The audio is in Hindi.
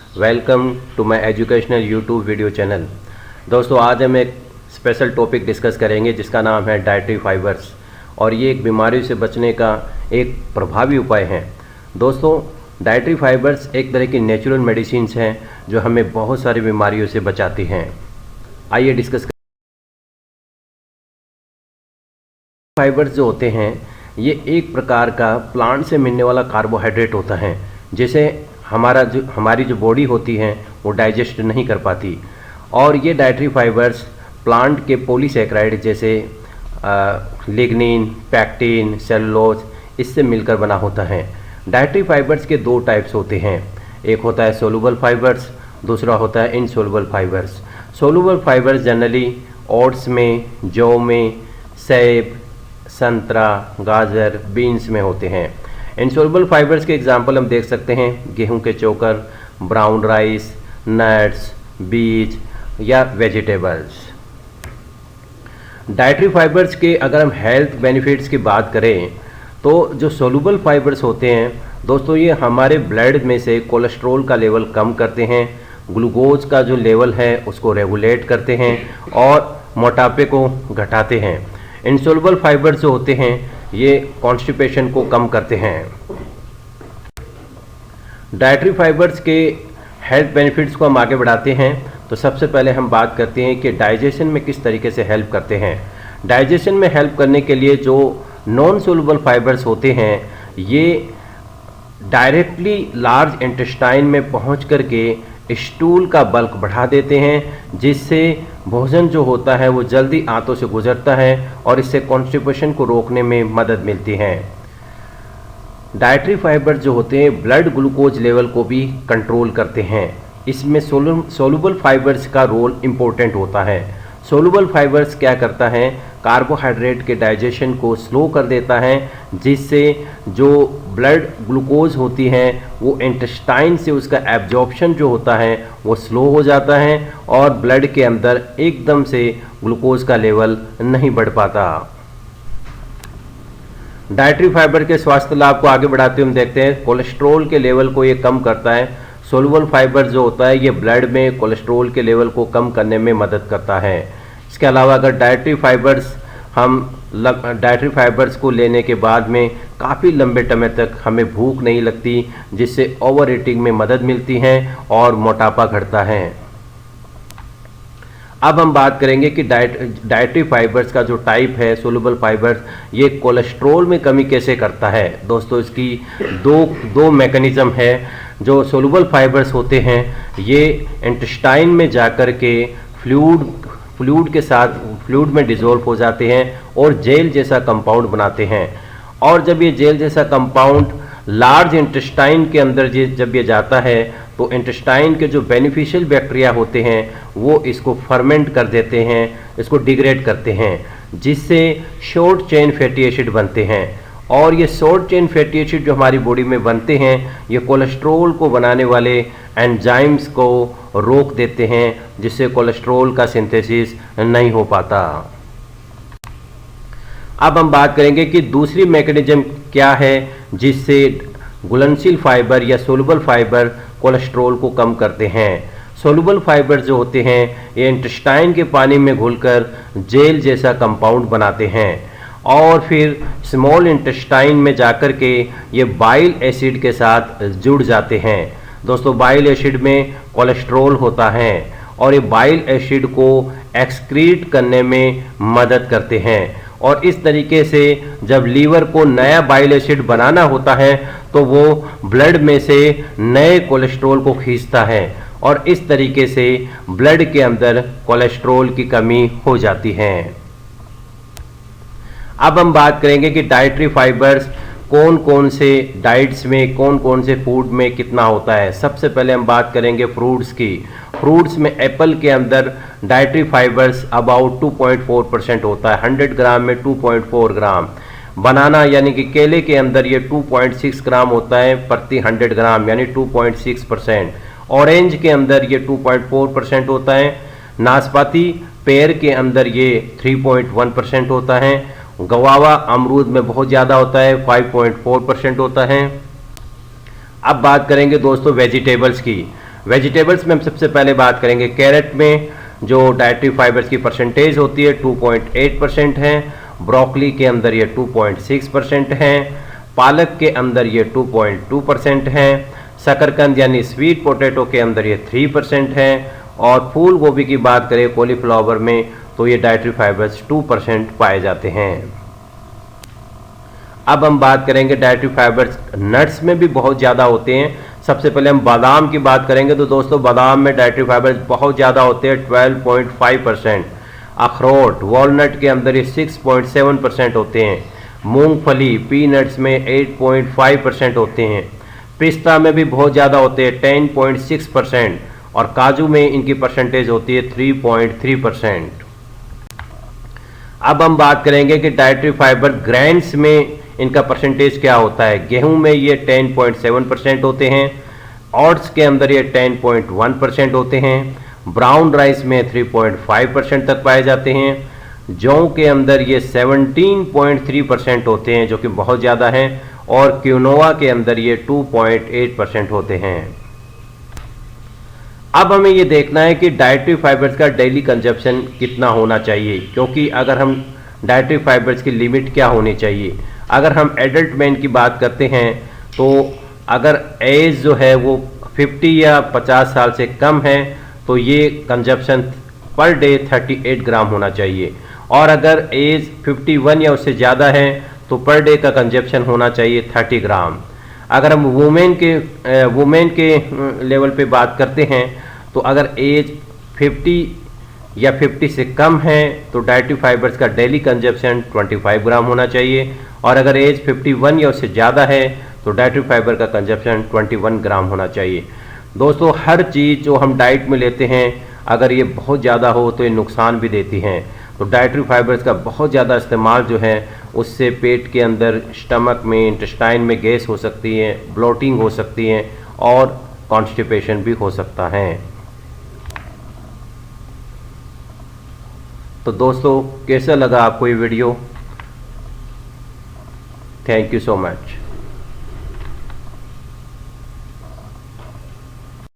Welcome to my educational YouTube video channel. दोस्तों, आज हम एक स्पेशल टॉपिक डिस्कस करेंगे जिसका नाम है डाइटरी फाइबर्स, और ये एक बीमारी से बचने का एक प्रभावी उपाय है। दोस्तों, डाइटरी फाइबर्स एक तरह की नेचुरल मेडिसिन्स हैं जो हमें बहुत सारी बीमारियों से बचाती हैं। आइए डिस्कस करें। फाइबर्स जो होते हैं ये एक प्रकार का प्लांट से मिलने वाला कार्बोहाइड्रेट होता है, जिसे हमारी जो बॉडी होती है वो डाइजेस्ट नहीं कर पाती। और ये डाइटरी फाइबर्स प्लांट के पॉलीसैकेराइड जैसे लिग्निन, पैक्टिन, सेलुलोज इससे मिलकर बना होता है। डाइटरी फाइबर्स के दो टाइप्स होते हैं, एक होता है सोलुबल फाइबर्स, दूसरा होता है insoluble fibres. Soluble fibres generally oats में, जौ में, सेब, संतरा, गाजर, बीन्स में होते हैं। इनसोलुबल फाइबर्स के एग्जाम्पल हम देख सकते हैं गेहूं के चोकर, ब्राउन राइस, नट्स, बीज या वेजिटेबल्स। डाइटरी फाइबर्स के अगर हम हेल्थ बेनिफिट्स की बात करें तो जो सोलुबल फाइबर्स होते हैं दोस्तों, ये हमारे ब्लड में से कोलेस्ट्रॉल का लेवल कम करते हैं, ग्लूकोज का जो लेवल है उसको रेगुलेट करते हैं और मोटापे को घटाते हैं। इनसोलुबल फाइबर्स जो होते हैं ये कॉन्स्टिपेशन को कम करते हैं। डाइटरी फाइबर्स के हेल्थ बेनिफिट्स को हम आगे बढ़ाते हैं तो सबसे पहले हम बात करते हैं कि डाइजेशन में किस तरीके से हेल्प करते हैं। डाइजेशन में हेल्प करने के लिए जो नॉन सोलुबल फाइबर्स होते हैं ये डायरेक्टली लार्ज इंटेस्टाइन में पहुंच करके स्टूल का बल्क बढ़ा देते हैं, जिससे भोजन जो होता है वो जल्दी आंतों से गुजरता है और इससे कॉन्स्टिपेशन को रोकने में मदद मिलती है। डाइटरी फाइबर जो होते हैं ब्लड ग्लूकोज लेवल को भी कंट्रोल करते हैं। इसमें सोलुबल फाइबर्स का रोल इम्पोर्टेंट होता है। सोलुबल फाइबर्स क्या करता है, कार्बोहाइड्रेट के डाइजेशन को स्लो कर देता है, जिससे जो ब्लड ग्लूकोज होती है वो इंटेस्टाइन से उसका एब्जॉर्प्शन जो होता है वो स्लो हो जाता है और ब्लड के अंदर एकदम से ग्लूकोज का लेवल नहीं बढ़ पाता। डाइटरी फाइबर के स्वास्थ्य लाभ को आगे बढ़ाते हुए हम देखते हैं कोलेस्ट्रॉल के लेवल को ये कम करता है। सोलुबल फाइबर जो होता है ये ब्लड में कोलेस्ट्रॉल के लेवल को कम करने में मदद करता है। इसके अलावा अगर डाइटरी फाइबर्स को लेने के बाद में काफ़ी लंबे समय तक हमें भूख नहीं लगती, जिससे ओवर ईटिंग में मदद मिलती है और मोटापा घटता है। अब हम बात करेंगे कि डाइटरी फाइबर्स का जो टाइप है सोलुबल फाइबर्स, ये कोलेस्ट्रॉल में कमी कैसे करता है। दोस्तों, इसकी दो मैकेनिज्म है। जो सोलुबल फाइबर्स होते हैं ये इंटेस्टाइन में जाकर के फ्लूइड में डिसॉल्व हो जाते हैं और जेल जैसा कंपाउंड बनाते हैं। और जब ये जेल जैसा कंपाउंड लार्ज इंटेस्टाइन के अंदर जब ये जाता है तो इंटेस्टाइन के जो बेनिफिशियल बैक्टीरिया होते हैं वो इसको फर्मेंट कर देते हैं, इसको डिग्रेड करते हैं, जिससे शॉर्ट चेन फैटी एसिड बनते हैं। और ये शॉर्ट चेन फैटी एसिड जो हमारी बॉडी में बनते हैं ये कोलेस्ट्रॉल को बनाने वाले एंजाइम्स को रोक देते हैं, जिससे कोलेस्ट्रॉल का सिंथेसिस नहीं हो पाता। अब हम बात करेंगे कि दूसरी मैकेनिज्म क्या है जिससे घुलनशील फाइबर या सोलुबल फाइबर कोलेस्ट्रॉल को कम करते हैं। सोलुबल फाइबर जो होते हैं ये इंटेस्टाइन के पानी में घुलकर जेल जैसा कंपाउंड बनाते हैं और फिर स्मॉल इंटेस्टाइन में जाकर के ये बाइल एसिड के साथ जुड़ जाते हैं। दोस्तों, बाइल एसिड में कोलेस्ट्रॉल होता है और ये बाइल एसिड को एक्सक्रीट करने में मदद करते हैं और इस तरीके से जब लीवर को नया बाइल एसिड बनाना होता है तो वो ब्लड में से नए कोलेस्ट्रॉल को खींचता है और इस तरीके से ब्लड के अंदर कोलेस्ट्रॉल की कमी हो जाती है। अब हम बात करेंगे कि डाइटरी फाइबर्स कौन कौन से डाइट्स में, कौन कौन से फूड में कितना होता है। सबसे पहले हम बात करेंगे फ्रूट्स की। फ्रूट्स में एप्पल के अंदर डाइटरी फाइबर्स अबाउट 2.4% होता है, 100 ग्राम में 2.4 ग्राम। बनाना यानी कि केले के अंदर ये 2.6 ग्राम होता है प्रति 100 ग्राम, यानी 2.6%। ऑरेंज के अंदर ये 2.4% होता है। नाशपाती पेड़ के अंदर ये 3.1% होता है। गवावा अमरूद में बहुत ज़्यादा होता है, 5.4% होता है। अब बात करेंगे दोस्तों वेजिटेबल्स की। वेजिटेबल्स में हम सबसे पहले बात करेंगे, कैरेट में जो डाइटरी फाइबर्स की परसेंटेज होती है 2.8% है, ब्रोकली के अंदर ये 2.6% है, पालक के अंदर ये 2.2% है, शकरकंद यानी स्वीट पोटैटो के अंदर ये 3% है, और फूल गोभी की बात करें कॉलीफ्लावर में तो ये डाइटरी फाइबर्स 2% पाए जाते हैं। अब हम बात करेंगे डाइटरी फाइबर्स नट्स में भी बहुत ज़्यादा होते हैं। सबसे पहले हम बादाम की बात करेंगे तो दोस्तों बादाम में डाइटरी फाइबर्स बहुत ज़्यादा होते हैं 12.5%। अखरोट वॉलनट के अंदर ये 6.7% होते हैं। मूंगफली पीनट्स में 8.5% होते हैं। पिस्ता में भी बहुत ज़्यादा होते हैं 10.6%, और काजू में इनकी परसेंटेज होती है 3.3%। अब हम बात करेंगे कि डाइटरी फाइबर ग्रेन्स में इनका परसेंटेज क्या होता है। गेहूं में ये 10.7% होते हैं, ओट्स के अंदर ये 10.1% होते हैं, ब्राउन राइस में 3.5% तक पाए जाते हैं, जौ के अंदर ये 17.3% होते हैं जो कि बहुत ज़्यादा हैं, और क्विनोआ के अंदर ये 2.8% होते हैं। अब हमें ये देखना है कि डाइटरी फाइबर्स का डेली कंजप्शन कितना होना चाहिए, क्योंकि अगर हम डाइटरी फाइबर्स की लिमिट क्या होनी चाहिए। अगर हम एडल्ट मैन की बात करते हैं तो अगर एज जो है वो 50 या 50 साल से कम है तो ये कंजप्शन पर डे 38 ग्राम होना चाहिए, और अगर एज 51 या उससे ज़्यादा है तो पर डे का कंजप्शन होना चाहिए 30 ग्राम। अगर हम वुमेन के लेवल पे बात करते हैं तो अगर एज 50 या 50 से कम है तो डाइटरी फाइबर्स का डेली कंजप्शन 25 ग्राम होना चाहिए, और अगर एज 51 या उससे ज़्यादा है तो डाइटरी फाइबर का कंजप्शन 21 ग्राम होना चाहिए। दोस्तों हर चीज़ जो हम डाइट में लेते हैं अगर ये बहुत ज़्यादा हो तो ये नुकसान भी देती हैं। तो डाइटरी फाइबर्स का बहुत ज़्यादा इस्तेमाल जो है उससे पेट के अंदर, स्टमक में, इंटेस्टाइन में गैस हो सकती है, ब्लोटिंग हो सकती है, और कॉन्स्टिपेशन भी हो सकता है। तो दोस्तों कैसा लगा आपको ये video? Thank you so much.